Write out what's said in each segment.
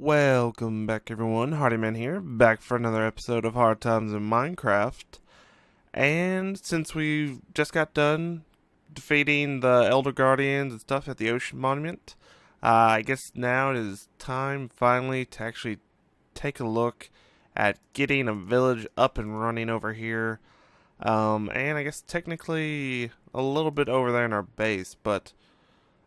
Welcome back everyone, Hardyman here, back for another episode of Hard Times in Minecraft. And since we just got done defeating the Elder Guardians and stuff at the Ocean Monument, I guess now it is time finally to actually take a look at getting a village up and running over here. And I guess technically a little bit over there in our base, but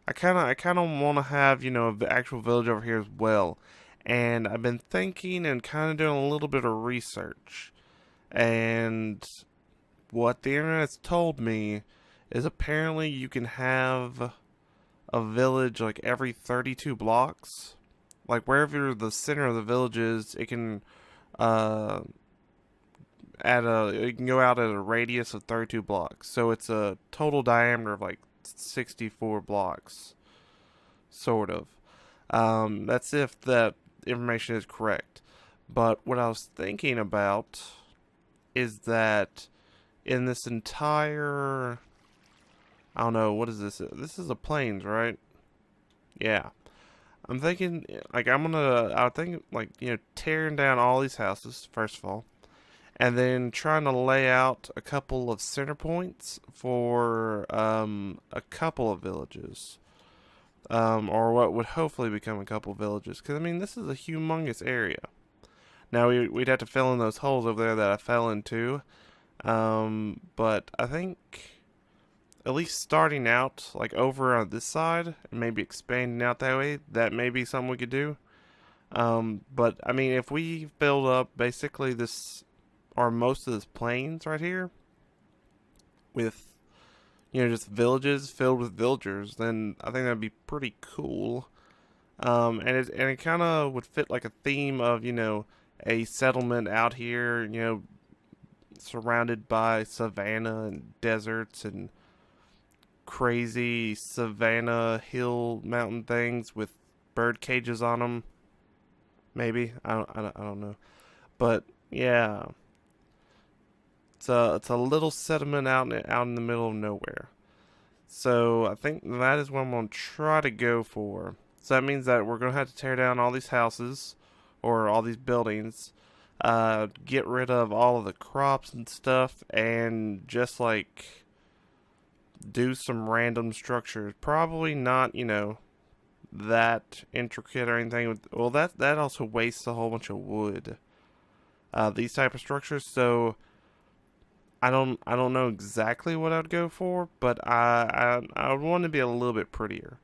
I kind of want to have, an actual village over here as well. And I've been thinking and kind of doing a little bit of research. And what the internet's told me is apparently you can have a village like every 32 blocks. Like wherever the center of the village is, it can uh it can go out at a radius of 32 blocks. So it's a total diameter of like 64 blocks, sort of. That's if that information is correct. But what I was thinking about is that in this entire, I don't know, what is this? This is the plains, right? Yeah. I'm thinking, like, I think, like, tearing down all these houses, first of all, and then trying to lay out a couple of center points for a couple of villages, or what would hopefully become a couple villages. Because I mean, this is a humongous area. Now we'd have to fill in those holes over there that I fell into, but I think at least starting out like over on this side and maybe expanding out that way, that may be something we could do. But I mean, if we filled up basically this or most of this plains right here with just villages filled with villagers, then I think that'd be pretty cool. And it kind of would fit like a theme of a settlement out here, surrounded by savanna and deserts and crazy savanna hill mountain things with bird cages on them. Maybe I don't know, but yeah, it's a little settlement out in the middle of nowhere. So I think that is what I'm gonna try to go for. So that means that we're gonna have to tear down all these houses or all these buildings, get rid of all of the crops and stuff, and just like do some random structures. Probably not, that intricate or anything. Well, that also wastes a whole bunch of wood. These type of structures. So I don't know exactly what I'd go for, but I would want to be a little bit prettier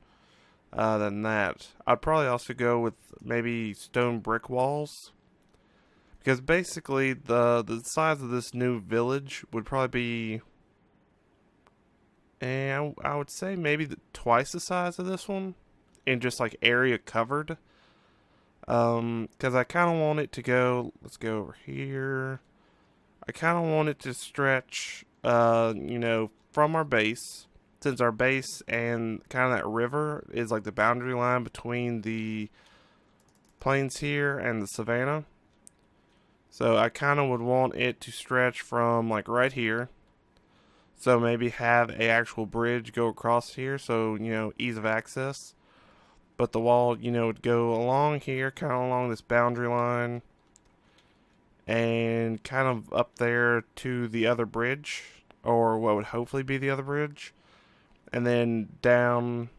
than that. I'd probably also go with maybe stone brick walls, because basically the size of this new village would probably be, and I would say maybe twice the size of this one in just like area covered. Because I kind of want it to go. Let's go over here. I kind of want it to stretch, from our base, since our base and kind of that river is like the boundary line between the plains here and the savannah. So I kind of would want it to stretch from like right here. So maybe have a actual bridge go across here, so ease of access. But the wall, would go along here, kind of along this boundary line, and kind of up there to the other bridge, or what would hopefully be the other bridge, and then down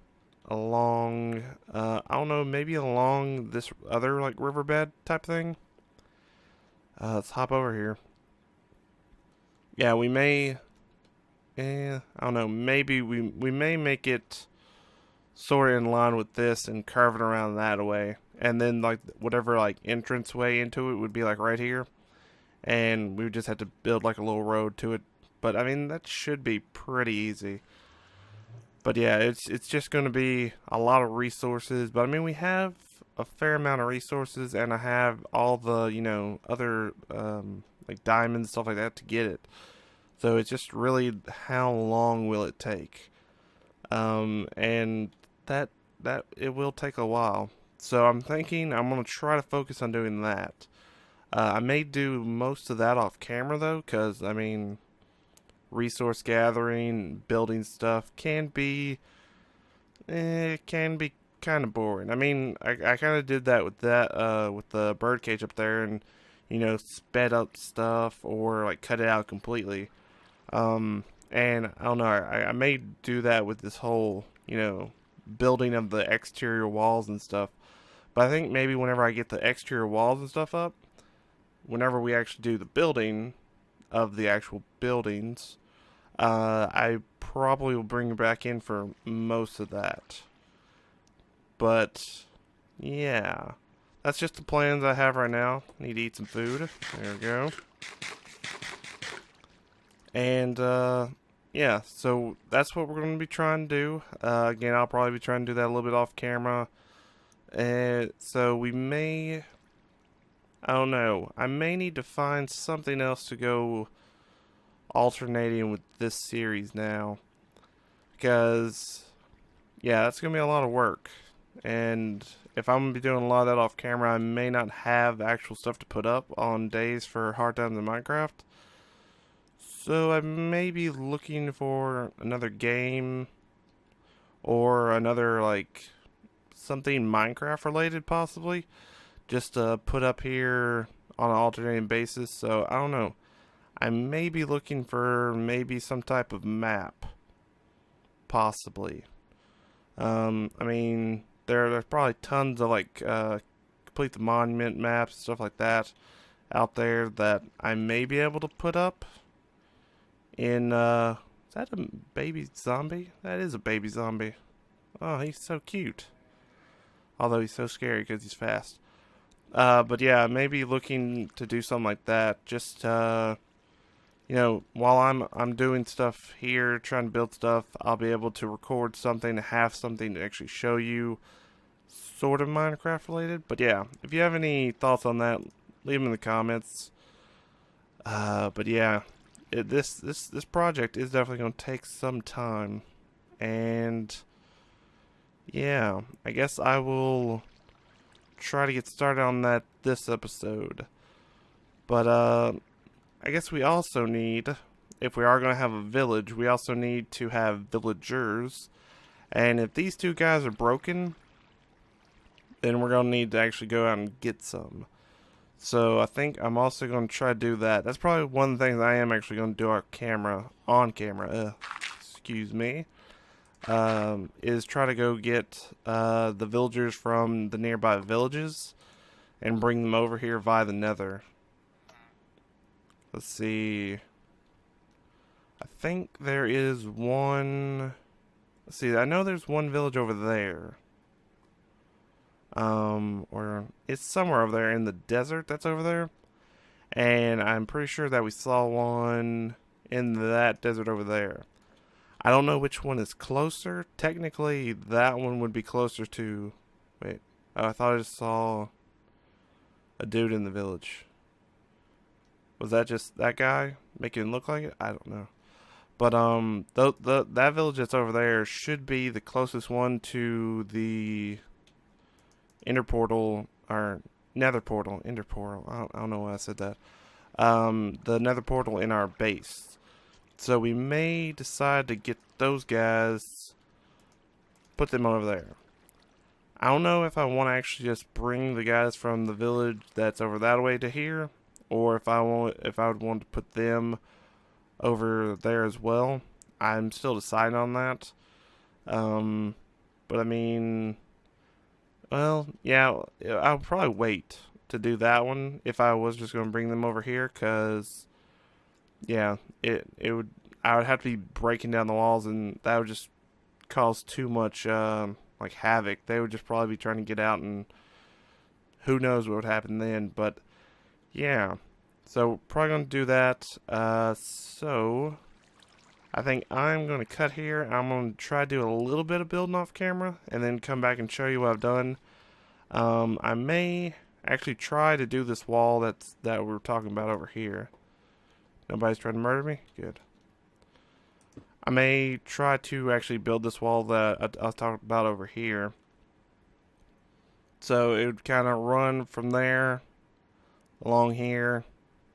along, I don't know, maybe along this other like riverbed type thing. Let's hop over here. Yeah, we may, I don't know, maybe we may make it sort of in line with this and carve it around that way, and then like whatever like entrance way into it would be like right here, and we would just have to build like a little road to it. But I mean, that should be pretty easy. But yeah, it's just going to be a lot of resources. But I mean, we have a fair amount of resources, and I have all the other like diamonds, stuff like that to get it. So it's just really how long will it take, and that it will take a while. So I'm thinking I'm gonna try to focus on doing that. I may do most of that off camera though, because I mean, resource gathering, building stuff can be kind of boring. I mean, I kind of did that with the bird cage up there, and sped up stuff or like cut it out completely. And I don't know, I may do that with this whole building of the exterior walls and stuff. But I think maybe whenever I get the exterior walls and stuff up, whenever we actually do the building of the actual buildings, I probably will bring it back in for most of that. But yeah, that's just the plans I have right now. Need to eat some food. There we go. And yeah, so that's what we're going to be trying to do. Again, I'll probably be trying to do that a little bit off camera. And so we may, I don't know, I may need to find something else to go alternating with this series now. Because, yeah, that's going to be a lot of work. And if I'm going to be doing a lot of that off camera, I may not have actual stuff to put up on days for Hard Times in Minecraft. So I may be looking for another game or another, like, something Minecraft related possibly, just to put up here on an alternating basis. So I don't know. I may be looking for maybe some type of map, possibly. I mean, there's probably tons of like complete the monument maps, stuff like that, out there that I may be able to put up. In is that a baby zombie? That is a baby zombie. Oh, he's so cute. Although he's so scary because he's fast. But yeah, maybe looking to do something like that. Just while I'm doing stuff here, trying to build stuff, I'll be able to record something, have something to actually show you, sort of Minecraft related. But yeah, if you have any thoughts on that, leave them in the comments. But yeah, this project is definitely going to take some time, and yeah, I guess I will try to get started on that this episode. But I guess we also need, if we are going to have a village, we also need to have villagers. And if these two guys are broken, then we're going to need to actually go out and get some. So I think I'm also going to try to do that. That's probably one of the things I am actually going to do on camera, excuse me, is try to go get the villagers from the nearby villages and bring them over here via the nether. Let's see. I think there is one. Let's see. I know there's one village over there. Or it's somewhere over there in the desert that's over there. And I'm pretty sure that we saw one in that desert over there. I don't know which one is closer. Technically, that one would be closer to... Wait. Oh, I thought I just saw a dude in the village. Was that just that guy making it look like it? I don't know. But that village that's over there should be the closest one to the Ender portal, or nether portal, Ender portal. I don't know why I said that. The nether portal in our base. So we may decide to get those guys, put them over there. I don't know if I want to actually just bring the guys from the village that's over that way to here, or if I would want to put them over there as well. I'm still deciding on that. But I mean, well, yeah, I'll probably wait to do that one if I was just going to bring them over here, because yeah, I would have to be breaking down the walls, and that would just cause too much like havoc. They would just probably be trying to get out, and who knows what would happen then. But yeah, so probably going to do that. So I think I'm going to cut here. I'm going to try to do a little bit of building off camera and then come back and show you what I've done. I may actually try to do this wall that we're talking about over here. Nobody's trying to murder me? Good. I may try to actually build this wall that I was talking about over here. So it would kind of run from there along here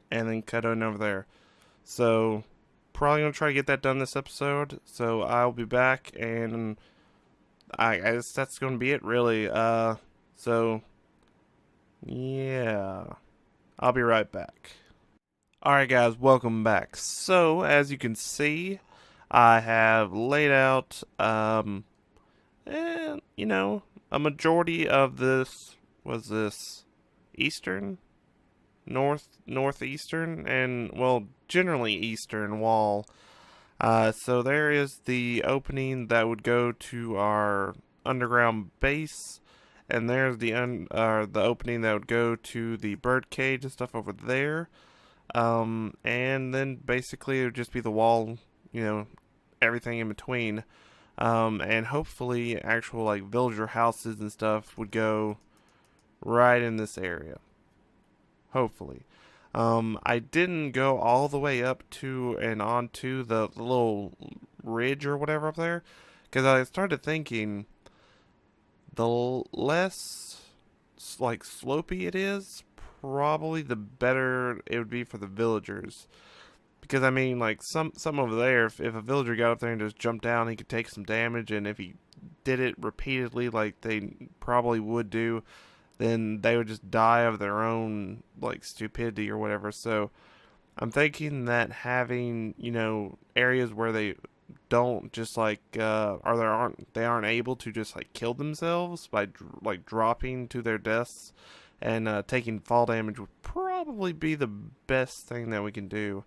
and then cut on over there. So probably going to try to get that done this episode. So I'll be back and I guess that's gonna be it, really. So yeah, I'll be right back. Alright, guys, welcome back. So, as you can see, I have laid out, you know, a majority of this was this eastern, northeastern, and, well, generally eastern wall. So there is the opening that would go to our underground base, and there's the opening that would go to the bird cage and stuff over there. And then basically it would just be the wall, you know, everything in between. And hopefully actual like villager houses and stuff would go right in this area. Hopefully. I didn't go all the way up to and onto the little ridge or whatever up there, because I started thinking the less like slopey it is, probably the better it would be for the villagers. Because I mean, like some over there, if a villager got up there and just jumped down, he could take some damage, and if he did it repeatedly, like they probably would do, then they would just die of their own like stupidity or whatever. So I'm thinking that having, you know, areas where they don't just like or they aren't able to just like kill themselves by like dropping to their deaths and taking fall damage would probably be the best thing that we can do.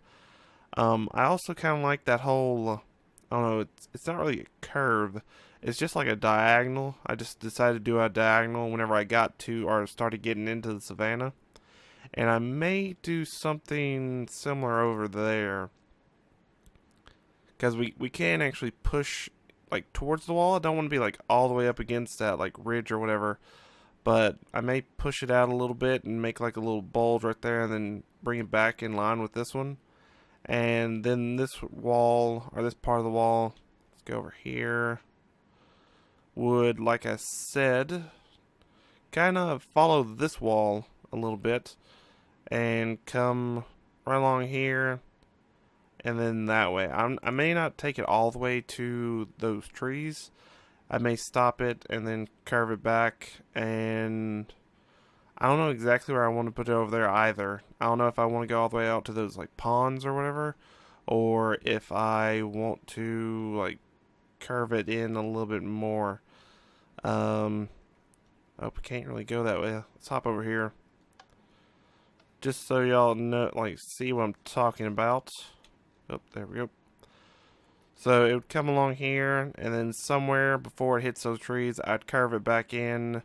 I also kind of like that whole, I don't know, it's not really a curve. It's just like a diagonal. I just decided to do a diagonal whenever I got to or started getting into the savannah. And I may do something similar over there. Because we can actually push like towards the wall. I don't want to be like all the way up against that like ridge or whatever. But I may push it out a little bit and make like a little bulge right there and then bring it back in line with this one. And then this wall, or this part of the wall, let's go over here, would, like I said, kind of follow this wall a little bit and come right along here and then that way. I may not take it all the way to those trees. I may stop it and then curve it back, and I don't know exactly where I want to put it over there either. I don't know if I want to go all the way out to those like ponds or whatever, or if I want to like curve it in a little bit more. Oh, we can't really go that way. Let's hop over here. Just so y'all know, like, see what I'm talking about. Oh, there we go. So it would come along here, and then somewhere before it hits those trees, I'd curve it back in.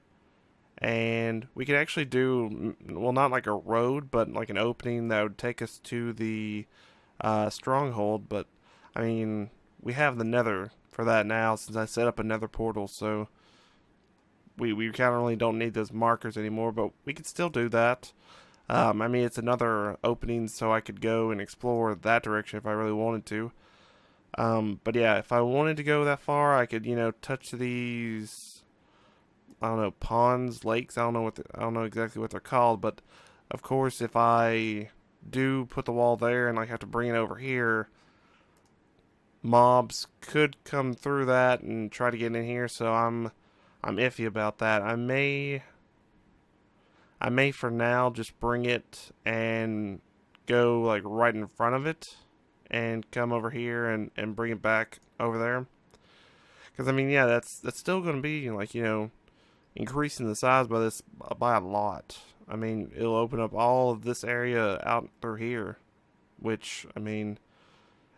And we could actually do, well, not like a road, but like an opening that would take us to the stronghold. But, I mean, we have the nether for that now since I set up a nether portal, so we kind of really don't need those markers anymore, but we could still do that. I mean, it's another opening, so I could go and explore that direction if I really wanted to. But yeah, if I wanted to go that far, I could, you know, touch these, I don't know, ponds, lakes. I don't know exactly what they're called, but of course, if I do put the wall there and I have to bring it over here, mobs could come through that and try to get in here. So I'm iffy about that. I may for now just bring it and go like right in front of it and come over here and bring it back over there. Because I mean, yeah, that's still going to be like, you know, increasing the size by this by a lot. I mean, it'll open up all of this area out through here, which I mean,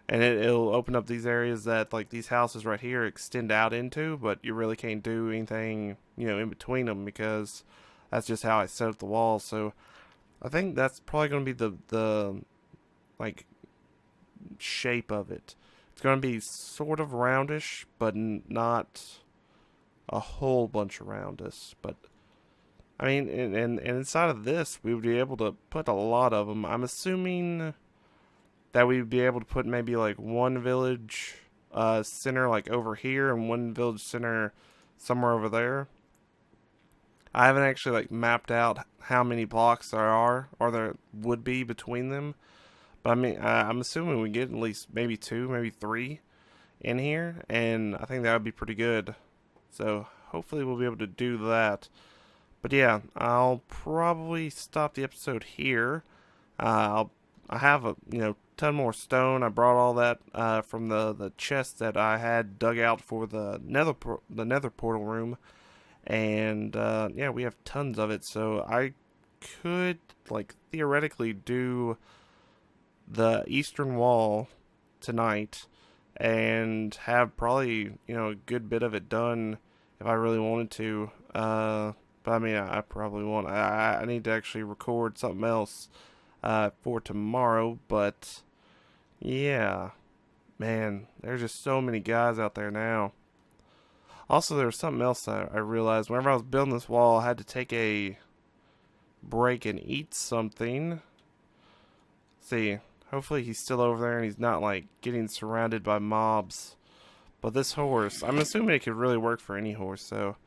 and it'll open up these areas that like these houses right here extend out into, but you really can't do anything, you know, in between them because that's just how I set up the walls. So I think that's probably going to be the like shape of it. It's going to be sort of roundish, but not a whole bunch around us. But I mean, and inside of this, we would be able to put a lot of them. I'm assuming that we'd be able to put maybe like one village center like over here and one village center somewhere over there. I haven't actually like mapped out how many blocks there are or there would be between them. But I mean, I'm assuming we get at least maybe two, maybe three in here, and I think that would be pretty good. So hopefully we'll be able to do that. But yeah, I'll probably stop the episode here. I have a ton more stone. I brought all that from the chest that I had dug out for the nether portal room, and yeah, we have tons of it. So I could like theoretically do the eastern wall tonight and have probably a good bit of it done if I really wanted to. But I mean, I probably won't. I need to actually record something else for tomorrow. But yeah, man, there's just so many guys out there now. Also, there was something else I realized. Whenever I was building this wall, I had to take a break and eat something. Let's see, hopefully he's still over there and he's not like getting surrounded by mobs. But this horse, I'm assuming it could really work for any horse, so.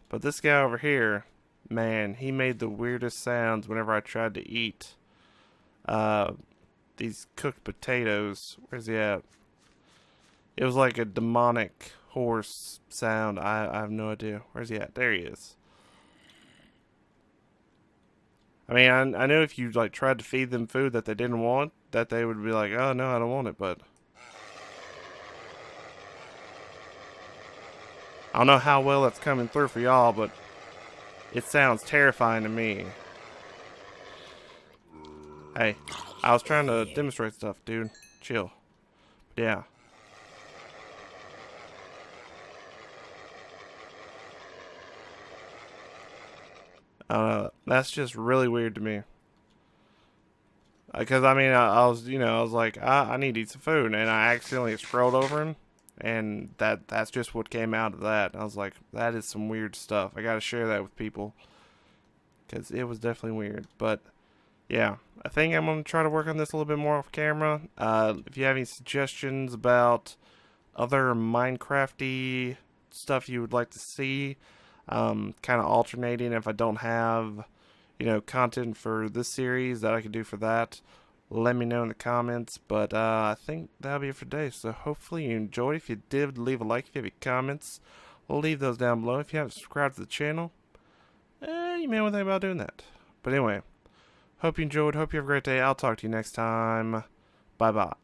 But this guy over here, man, he made the weirdest sounds whenever I tried to eat these cooked potatoes. Where's he at? It was like a demonic horse sound. I have no idea. Where's he at? There he is. I mean, I know if you like tried to feed them food that they didn't want, that they would be like, oh no, I don't want it, but I don't know how well that's coming through for y'all, but it sounds terrifying to me. Hey, I was trying to demonstrate stuff, dude. Chill. But yeah. That's just really weird to me. Because I mean, I was, I was like, I need to eat some food, and I accidentally scrolled over him, and that's just what came out of that. I was like, that is some weird stuff. I gotta share that with people, because it was definitely weird. But yeah, I think I'm gonna try to work on this a little bit more off camera. If you have any suggestions about other Minecrafty stuff you would like to see, kind of alternating if I don't have content for this series that I could do for that, let me know in the comments. But I think that'll be it for today. So hopefully you enjoyed. If you did, leave a like. If you have any comments, we'll leave those down below. If you haven't subscribed to the channel, you may want to think about doing that. But anyway, hope you enjoyed. Hope you have a great day. I'll talk to you next time. Bye bye.